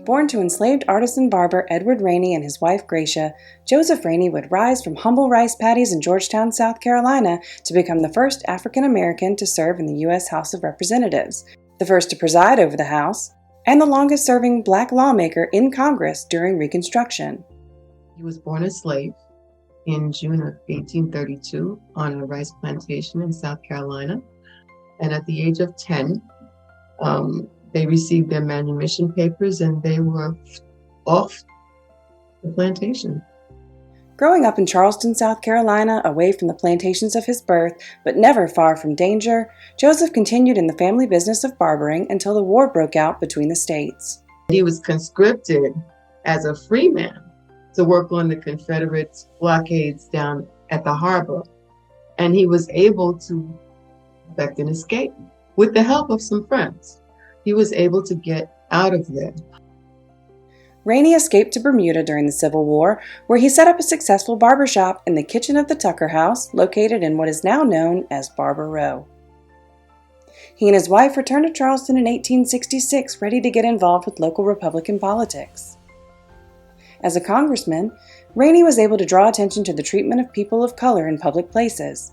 Born to enslaved artisan barber Edward Rainey and his wife Gracia, Joseph Rainey would rise from humble rice paddies in Georgetown, South Carolina, to become the first African American to serve in the U.S. House of Representatives, the first to preside over the House, and the longest-serving black lawmaker in Congress during Reconstruction. He was born a slave in June of 1832 on a rice plantation in South Carolina, and at the age of 10, they received their manumission papers and they were off the plantation. Growing up in Charleston, South Carolina, away from the plantations of his birth, but never far from danger, Joseph continued in the family business of barbering until the war broke out between the states. He was conscripted as a free man to work on the Confederate blockades down at the harbor, and he was able to effect an escape with the help of some friends. He was able to get out of there. Rainey escaped to Bermuda during the Civil War, where he set up a successful barbershop in the kitchen of the Tucker House, located in what is now known as Barber Row. He and his wife returned to Charleston in 1866, ready to get involved with local Republican politics. As a congressman, Rainey was able to draw attention to the treatment of people of color in public places.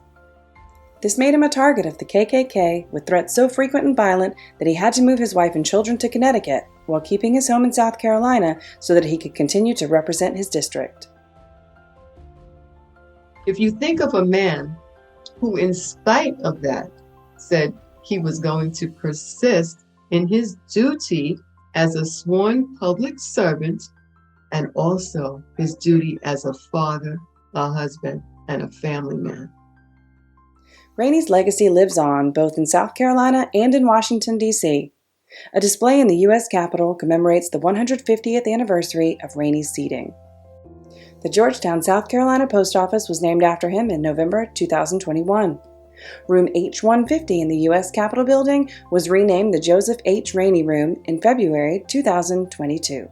This made him a target of the KKK, with threats so frequent and violent that he had to move his wife and children to Connecticut, while keeping his home in South Carolina so that he could continue to represent his district. If you think of a man who, in spite of that, said he was going to persist in his duty as a sworn public servant and also his duty as a father, a husband, and a family man. Rainey's legacy lives on both in South Carolina and in Washington, D.C. A display in the U.S. Capitol commemorates the 150th anniversary of Rainey's seating. The Georgetown, South Carolina Post Office was named after him in November 2021. Room H-150 in the U.S. Capitol building was renamed the Joseph H. Rainey Room in February 2022.